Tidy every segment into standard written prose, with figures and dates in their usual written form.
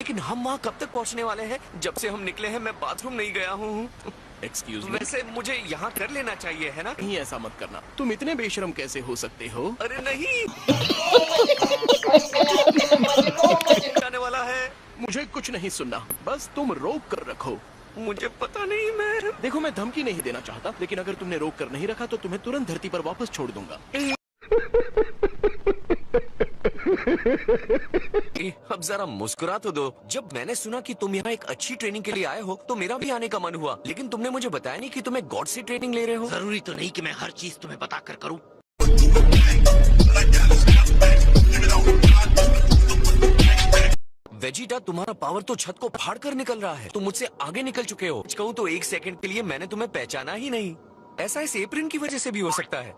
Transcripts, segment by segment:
लेकिन हम वहाँ कब तक पहुँचने वाले हैं? जब से हम निकले हैं मैं बाथरूम नहीं गया हूँ। Excuse me. वैसे मुझे यहाँ कर लेना चाहिए, है ना? नहीं, ऐसा मत करना। तुम इतने बेशरम कैसे हो सकते हो? अरे नहीं। जाने वाला है। मुझे कुछ नहीं सुनना, बस तुम रोक कर रखो। मुझे पता नहीं। मैं देखो, मैं धमकी नहीं देना चाहता, लेकिन अगर तुमने रोक कर नहीं रखा तो तुम्हें तुरंत धरती पर वापस छोड़ दूंगा। अब जरा मुस्कुरा तो दो। जब मैंने सुना कि तुम यहाँ एक अच्छी ट्रेनिंग के लिए आए हो तो मेरा भी आने का मन हुआ, लेकिन तुमने मुझे बताया नहीं कि तुम एक गॉड से ट्रेनिंग ले रहे हो। जरूरी तो नहीं कि मैं हर चीज तुम्हें बता कर करूँ। वेजिटा, तुम्हारा पावर तो छत को फाड़ कर निकल रहा है। तुम मुझसे आगे निकल चुके हो। कहूँ तो एक सेकंड के लिए मैंने तुम्हें पहचाना ही नहीं। ऐसा इस एप्रिन की वजह से भी हो सकता है।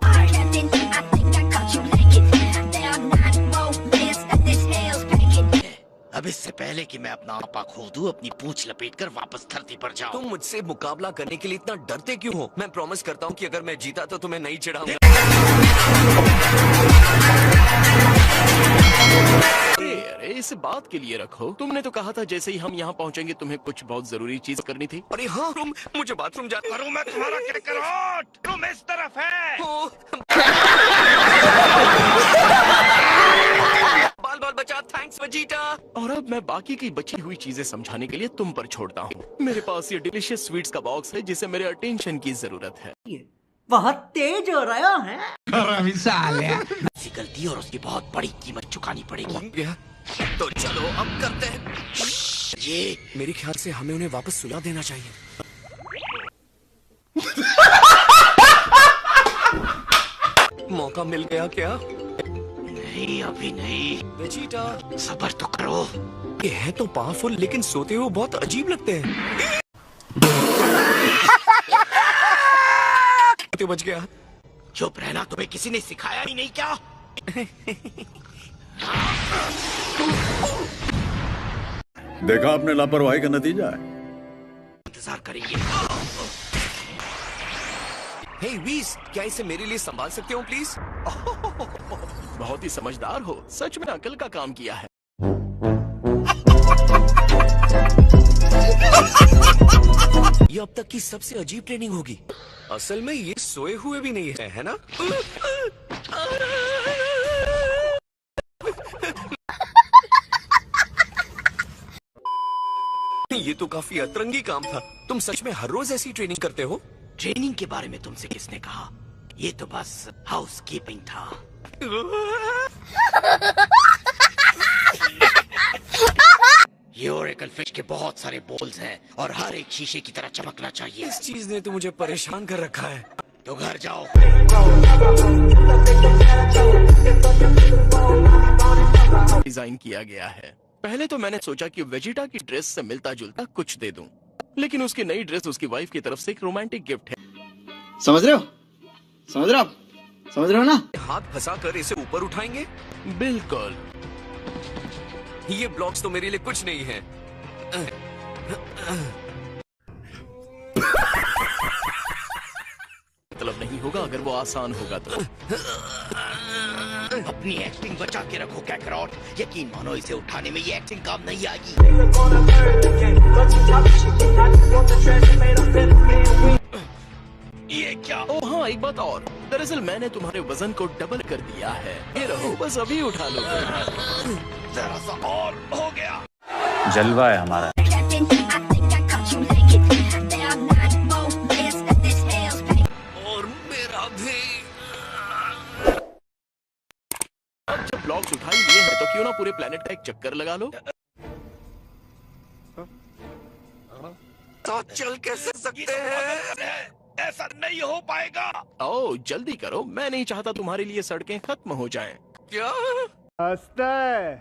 अब इससे पहले कि मैं अपना आपा खो दूं, अपनी पूंछ लपेटकर वापस धरती पर जाओ। तुम मुझसे मुकाबला करने के लिए इतना डरते क्यों हो? मैं प्रॉमिस करता हूँ कि अगर मैं जीता तो तुम्हें नहीं चिढ़ाऊंगा। अरे इस बात के लिए रखो। तुमने तो कहा था जैसे ही हम यहाँ पहुँचेंगे तुम्हें कुछ बहुत जरूरी चीज करनी थी। अरे हाँ, तुम मुझे बाथरूम जा। करूँ मैं तुम्हारा कैकरोट? तुम इस तरफ है। बाल बाल बचा। Thanks Vegeta. और अब मैं बाकी की बची हुई चीजें समझाने के लिए तुम पर छोड़ता हूँ। मेरे पास ये डिलीशियस स्वीट्स का बॉक्स है जिसे मेरे अटेंशन की जरूरत है। बहुत तेज हो रहा है। ऐसी गलती और उसकी बहुत बड़ी कीमत चुकानी पड़ेगी। तो चलो अब करते हैं। ये मेरे ख्याल से हमें उन्हें वापस सुला देना चाहिए। मौका मिल गया क्या? नहीं, अभी नहीं। वेजिटा, सब्र तो करो। ये है तो पावरफुल, लेकिन सोते हुए बहुत अजीब लगते हैं। बच गया। चुप रहना, तुम्हें किसी ने सिखाया ही नहीं क्या? देखा आपने लापरवाही का नतीजा है। इंतजार करेंगे। हे वीस, क्या इसे मेरे लिए संभाल सकते हो प्लीज? बहुत ही समझदार हो, सच में अकल का काम किया है। ये अब तक की सबसे अजीब ट्रेनिंग होगी। असल में ये सोए हुए भी नहीं है ना? ये तो काफी अतरंगी काम था। तुम सच में हर रोज ऐसी ट्रेनिंग करते हो? ट्रेनिंग के बारे में तुमसे किसने कहा? ये तो बस हाउसकीपिंग था। ये ओरेकल फिश के बहुत सारे बोल्स हैं और हर एक शीशे की तरह चमकना चाहिए। इस चीज ने तो मुझे परेशान कर रखा है। तो घर जाओ। डिजाइन किया गया है। पहले तो मैंने सोचा कि वेजिटा की ड्रेस से मिलता जुलता कुछ दे दूं, लेकिन उसकी नई ड्रेस उसकी वाइफ की तरफ से एक रोमांटिक गिफ्ट है। समझ रहे हो? समझ रहे हो आप? समझ रहे हो ना? हाथ फंसा कर इसे ऊपर उठाएंगे। बिल्कुल। ये ब्लॉक्स तो मेरे लिए कुछ नहीं है। मतलब नहीं होगा अगर वो आसान होगा तो। अपनी एक्टिंग बचा के रखो कैकरॉट। यकीन मानो इसे उठाने में ये एक्टिंग काम नहीं आएगी। ये क्या? ओह हाँ, एक बात और। दरअसल मैंने तुम्हारे वजन को डबल कर दिया है। ये रहो, बस अभी उठा लो। जरा सा और हो गया। जलवा है हमारा। और मेरा भी। अब जब ब्लॉक्स उठा ही लिए हैं तो क्यों ना पूरे प्लेनेट का एक चक्कर लगा लो। तो चल कैसे सकते हैं? ऐसा नहीं हो पाएगा। ओह जल्दी करो, मैं नहीं चाहता तुम्हारे लिए सड़कें खत्म हो जाएं। क्या? हंसता है?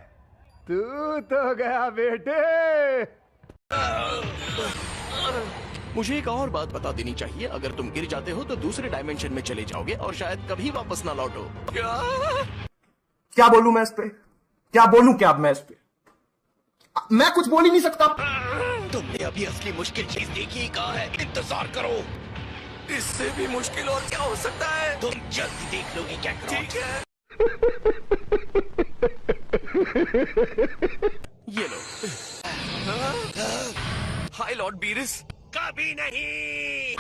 तू तो गया बेटे। मुझे एक और बात बता देनी चाहिए, अगर तुम गिर जाते हो तो दूसरे डायमेंशन में चले जाओगे और शायद कभी वापस ना लौटो। क्या बोलूं मैं इस पे? क्या बोलूं क्या मैं इस पे? मैं कुछ बोल ही नहीं सकता। तुमने अभी असली मुश्किल चीज देखी ही कहाँ है? इंतजार करो। इससे भी मुश्किल और क्या हो सकता है? तुम जल्दी देख लोगे कैकरॉट। ठीक है। ये लो। हाय लॉर्ड बीरिस। कभी नहीं।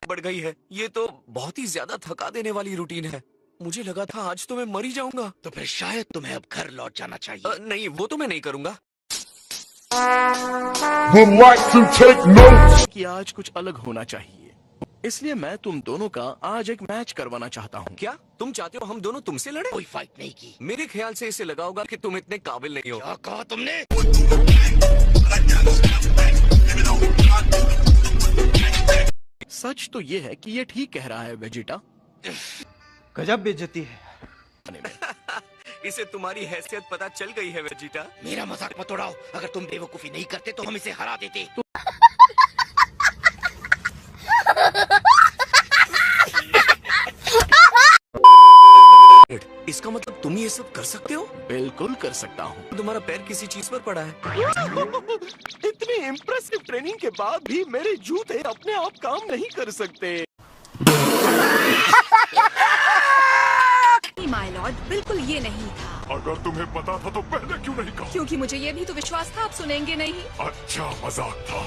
बढ़ गई है। ये तो बहुत ही ज्यादा थका देने वाली रूटीन है। मुझे लगा था आज तो मैं मर ही जाऊंगा। तो फिर शायद तुम्हें अब घर लौट जाना चाहिए। नहीं, वो तो मैं नहीं करूंगा। कि आज कुछ अलग होना चाहिए, इसलिए मैं तुम दोनों का आज एक मैच करवाना चाहता हूँ। क्या तुम चाहते हो हम दोनों तुमसे लड़े? कोई फाइट नहीं की। मेरे ख्याल से इसे लगा होगा कि तुम इतने काबिल नहीं हो। क्या कहा तुमने? सच तो ये है कि ये ठीक कह रहा है वेजिटा। गजब बेइज्जती है। इसे तुम्हारी हैसियत पता चल गई है वेजिटा। मेरा मजाक मत उड़ाओ। अगर तुम बेवकूफी नहीं करते तो हम इसे हरा देते। इसका मतलब तुम ये सब कर सकते हो? बिल्कुल कर सकता हूँ। तुम्हारा पैर किसी चीज पर पड़ा है। इतनी इम्प्रेसिव ट्रेनिंग के बाद भी मेरे जूते अपने आप काम नहीं कर सकते। माय लॉर्ड, बिल्कुल ये नहीं था। अगर तुम्हें पता था तो पहले क्यों नहीं कहा? क्योंकि मुझे ये भी तो विश्वास था आप सुनेंगे नहीं। अच्छा मजाक था।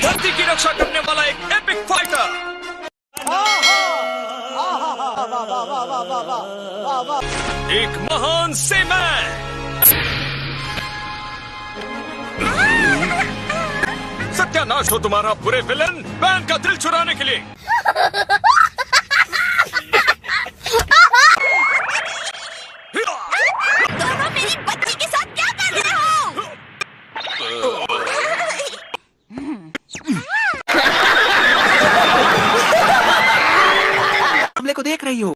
धरती की रक्षा करने वाला एक एपिक फाइटर। एक महान सेमैन। सत्यानाश हो तुम्हारा बुरे विलन, बैन का दिल चुराने के लिए। दोनों मेरी बच्ची के साथ क्या कर रहे हो? हमले को देख रही हो?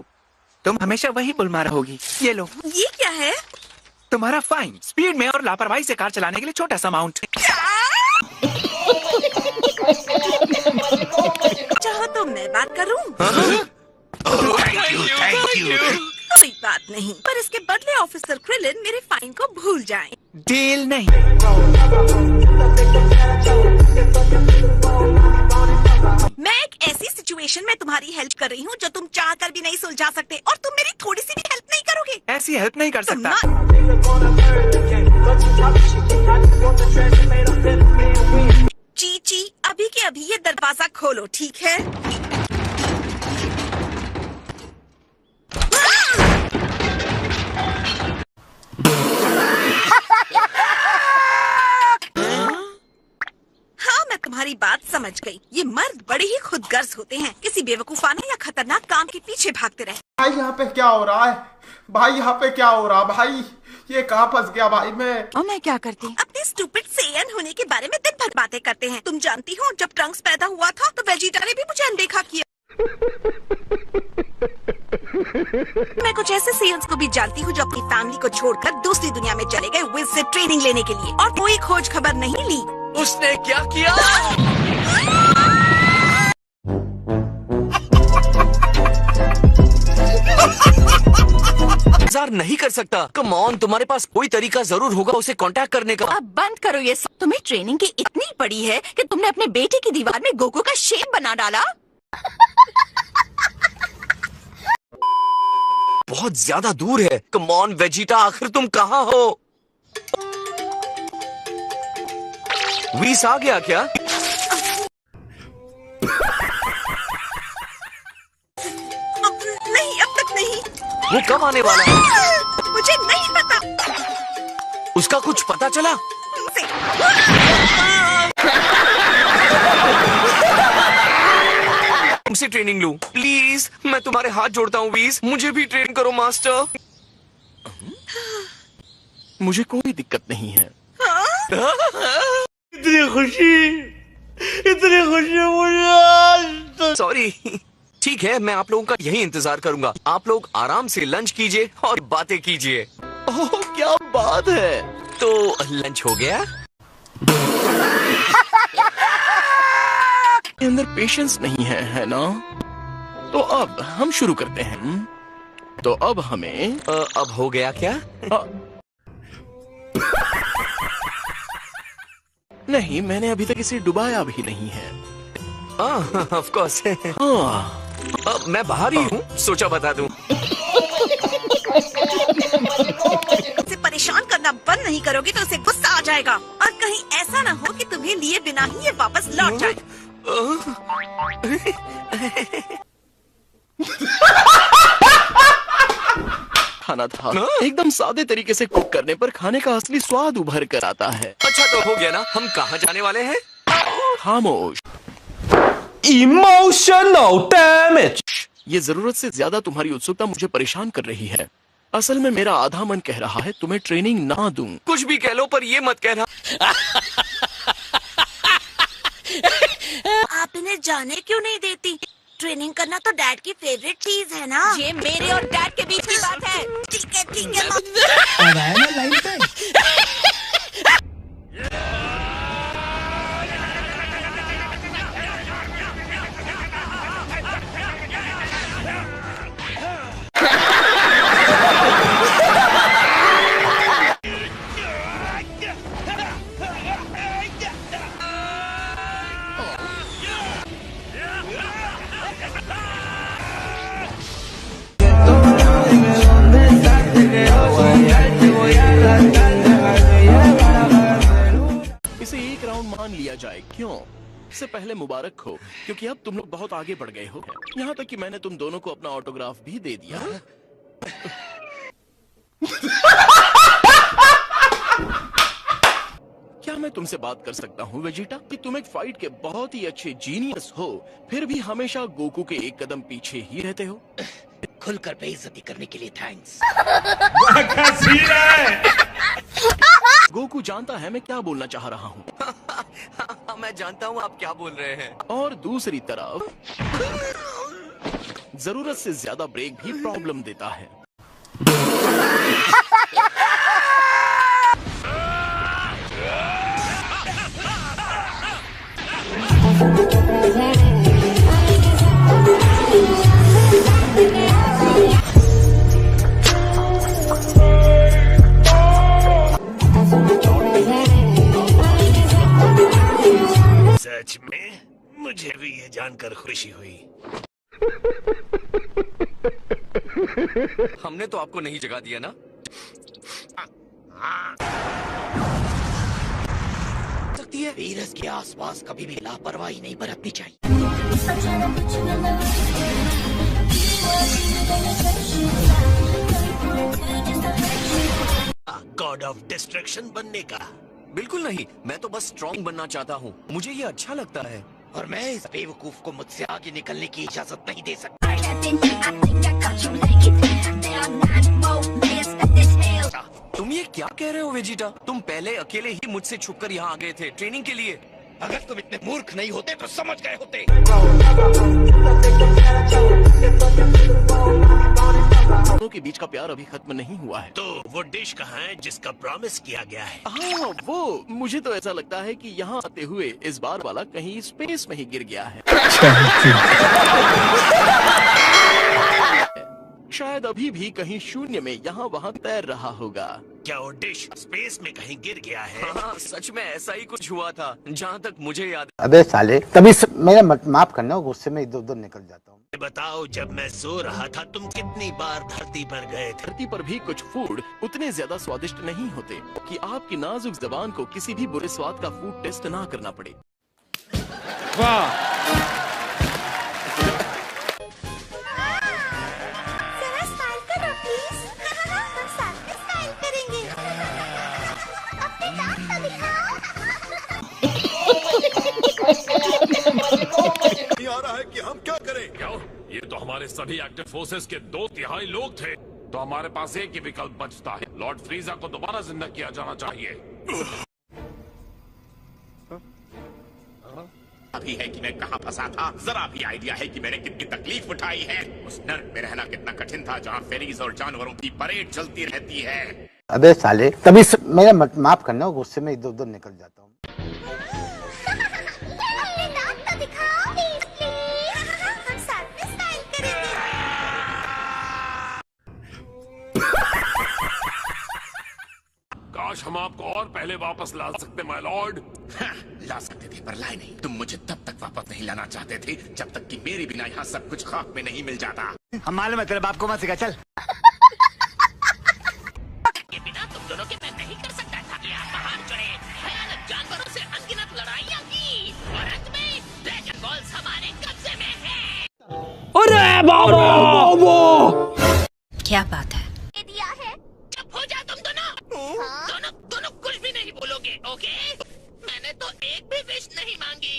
तुम हमेशा वही बुल मारा होगी। ये लो। ये क्या है? तुम्हारा फाइन, स्पीड में और लापरवाही से कार चलाने के लिए छोटा सा अमाउंट। चाहो तो मैं बात करूं? Thank you. कोई बात नहीं, पर इसके बदले ऑफिसर क्रिलिन मेरे फाइन को भूल जाएं। डील नहीं। मैं एक ऐसी सिचुएशन में तुम्हारी हेल्प कर रही हूँ जो तुम चाह कर भी नहीं सुलझा सकते, और तुम मेरी थोड़ी सी भी हेल्प नहीं करोगे। ऐसी हेल्प नहीं कर सकता। चीची, अभी के अभी ये दरवाजा खोलो, ठीक है? हाँ, मैं तुम्हारी बात समझ गई। ये मर्द बड़े ही खुदगर्ज होते हैं, किसी बेवकूफाना या खतरनाक काम के पीछे भागते रहे। भाई यहाँ पे क्या हो रहा है? भाई यहाँ पे क्या हो रहा? भाई ये कहाँ फंस गया भाई मैं? और मैं क्या करती? अपने स्टूपिड सेयन होने के बारे में दिन भर बातें करते हैं। तुम जानती हो, जब ट्रंक्स पैदा हुआ था तो वेजिटा ने भी मुझे अनदेखा किया। मैं कुछ ऐसे सेयन्स को भी जानती हूँ जो अपनी फैमिली को छोड़कर दूसरी दुनिया में चले गए विज से ट्रेनिंग लेने के लिए, और कोई खोज खबर नहीं ली। उसने क्या किया? इंतजार नहीं कर सकता। कम ऑन, तुम्हारे पास कोई तरीका जरूर होगा उसे कांटेक्ट करने का। अब बंद करो ये सब। तुम्हें ट्रेनिंग की इतनी पड़ी है कि तुमने अपने बेटे की दीवार में गोकू का शेप बना डाला। बहुत ज्यादा दूर है। कम ऑन वेजिटा, आखिर तुम कहाँ हो? वीस आ गया क्या? नहीं, अब तक नहीं। वो कब आने वाला है? मुझे नहीं पता। उसका कुछ पता चला? तुमसे ट्रेनिंग लूं प्लीज, मैं तुम्हारे हाथ जोड़ता हूँ वीज, मुझे भी ट्रेन करो मास्टर। मुझे कोई दिक्कत नहीं है। इतनी खुशी मुझे। सॉरी। ठीक है, मैं आप लोगों का यही इंतजार करूंगा। आप लोग आराम से लंच कीजिए और बातें कीजिए। ओह क्या बात है। तो लंच हो गया? अंदर पेशेंस नहीं है ना? तो अब हम शुरू करते हैं। तो अब हमें अब हो गया क्या? नहीं, मैंने अभी तक इसे डुबाया भी नहीं है। Of course. हाँ, मैं बाहर ही हूँ, सोचा बता दूं। उसे परेशान करना बंद नहीं करोगे तो उसे गुस्सा आ जाएगा और कहीं ऐसा ना हो कि तुम्हें लिए बिना ही ये वापस लौट जाए। खाना था एकदम सादे तरीके से कुक करने पर खाने का असली स्वाद उभर कर आता है। अच्छा तो हो गया ना, हम कहाँ जाने वाले हैं? खामोश। Emotional damage. ये जरूरत से ज्यादा तुम्हारी उत्सुकता मुझे परेशान कर रही है। असल में मेरा आधा मन कह रहा है तुम्हें ट्रेनिंग ना दूं। कुछ भी कह लो पर ये मत कहना। आप इन्हें जाने क्यों नहीं देती? ट्रेनिंग करना तो डैड की फेवरेट चीज है ना। ये मेरे और डैड के बीच की बात है। ठीक है ठीक है। इसे एक राउंड मान लिया जाए, क्यों? इससे पहले मुबारक हो, क्योंकि अब तुम लोग बहुत आगे बढ़ गए हो। यहाँ तक कि मैंने तुम दोनों को अपना ऑटोग्राफ भी दे दिया है। क्या मैं तुमसे बात कर सकता हूँ वेजिटा? कि तुम एक फाइट के बहुत ही अच्छे जीनियस हो, फिर भी हमेशा गोकू के एक कदम पीछे ही रहते हो। खुलकर बेइज्जती करने के लिए थैंक्स। गोकू जानता है मैं क्या बोलना चाह रहा हूँ। मैं जानता हूँ आप क्या बोल रहे हैं। और दूसरी तरफ जरूरत से ज्यादा ब्रेक भी प्रॉब्लम देता है। सच में मुझे भी ये जानकर खुशी हुई। हमने तो आपको नहीं जगा दिया ना। सकती है वीरस के आसपास कभी भी लापरवाही नहीं बरतनी चाहिए। गॉड ऑफ डिस्ट्रैक्शन बनने का बिल्कुल नहीं, मैं तो बस स्ट्रॉन्ग बनना चाहता हूँ। मुझे ये अच्छा लगता है। और मैं इस बेवकूफ को मुझसे आगे निकलने की इजाजत नहीं दे सकता। तुम ये क्या कह रहे हो वेजिटा? तुम पहले अकेले ही मुझसे छुपकर यहाँ आ गए थे ट्रेनिंग के लिए। अगर तुम इतने मूर्ख नहीं होते तो समझ गए होते। दोनों के बीच का प्यार अभी खत्म नहीं हुआ है। तो वो डिश कहाँ है जिसका प्रॉमिस किया गया है? हाँ वो, मुझे तो ऐसा लगता है कि यहाँ आते हुए इस बार वाला कहीं स्पेस में ही गिर गया है। शायद अभी भी कहीं शून्य में यहाँ वहाँ तैर रहा होगा। क्या वो डिश स्पेस में कहीं गिर गया है? हाँ, सच में ऐसा ही कुछ हुआ था जहाँ तक मुझे याद। अबे साले, तभी मेरा माफ करना, गुस्से में इधर उधर निकल जाता हूँ। बताओ, जब मैं सो रहा था तुम कितनी बार धरती पर गए थे? धरती पर भी कुछ फूड उतने ज्यादा स्वादिष्ट नहीं होते कि आपकी नाजुक जबान को किसी भी बुरे स्वाद का फूड टेस्ट ना करना पड़े। वाह, नहीं आ रहा है कि हम क्या करें? क्या? ये तो हमारे सभी एक्टिव फोर्सेस के 2/3 लोग थे। तो हमारे पास एक ही विकल्प बचता है। लॉर्ड फ्रीजा को दोबारा जिंदा किया जाना चाहिए। अभी है कि मैं कहाँ फंसा था, जरा भी आइडिया है कि मैंने कितनी तकलीफ उठाई है। उस नर्क में रहना कितना कठिन था जहाँ फेरीज और जानवरों की परेड चलती रहती है। अबे साले, तभी मेरा माफ करना, गुस्से में इधर उधर निकल जाता हूँ। काश काश हम आपको और पहले वापस ला सकते माय लॉर्ड। हाँ, ला सकते थे पर लाए नहीं। तुम मुझे तब तक वापस नहीं लाना चाहते थे जब तक कि मेरे बिना यहाँ सब कुछ खाक में नहीं मिल जाता। हम मालूम है तेरे बाप को मत सिखा, चल। के बिना तुम दोनों के मैं नहीं कर सकता था। ये महान चुने भयानक जानवरों से अनगिनत लड़ाइयाँ की और अंत में ड्रैगन बॉल्स हमारे कब्जे में है। अरे बाबा! क्या बात है? दिया है। चुप हो जा तुम दोनों। दोनों कुछ भी नहीं बोलोगे, ओके? मैंने तो एक भी विश नहीं मांगी।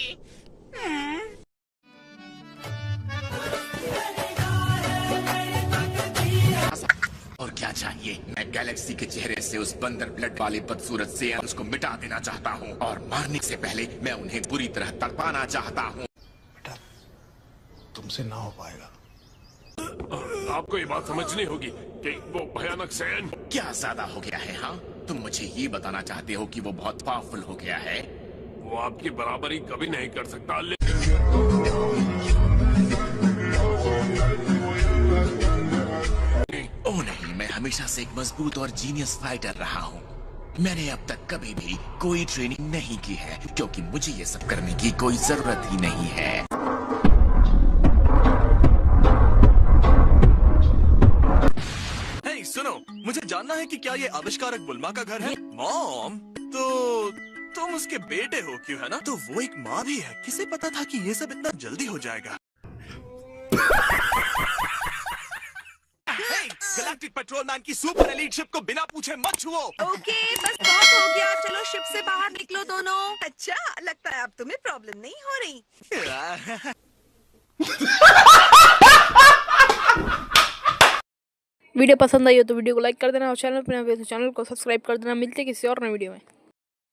और क्या चाहिए? मैं गैलेक्सी के चेहरे से उस बंदर ब्लड वाले बदसूरत से उसको मिटा देना चाहता हूँ और मारने से पहले मैं उन्हें बुरी तरह तड़पाना चाहता हूँ। बेटा, तुमसे ना हो पाएगा। आपको ये बात समझनी होगी कि वो भयानक सैन क्या ज्यादा हो गया है? हाँ, तुम मुझे ये बताना चाहते हो कि वो बहुत पावरफुल हो गया है? वो आपकी बराबरी कभी नहीं कर सकता। ओह नहीं, मैं हमेशा से एक मजबूत और जीनियस फाइटर रहा हूँ। मैंने अब तक कभी भी कोई ट्रेनिंग नहीं की है क्योंकि मुझे ये सब करने की कोई जरूरत ही नहीं है। हे, सुनो, मुझे जानना है कि क्या ये आविष्कारक बुल्मा का घर है? मॉम, तो तुम उसके बेटे हो क्यों, है ना? तो वो एक माँ भी है। किसे पता था कि ये सब इतना जल्दी हो जाएगा? गैलेक्टिक पेट्रोलमैन की सुपर एलीट शिप को बिना पूछे मत छुओ। ओके, बस बहुत हो गया। चलो शिप से बाहर निकलो दोनों। अच्छा, लगता है अब तुम्हें प्रॉब्लम नहीं हो रही। वीडियो पसंद आई हो तो वीडियो को लाइक कर देना और चैनल पर नए हो तो चैनल को सब्सक्राइब कर देना। मिलते हैं किसी और नए वीडियो में।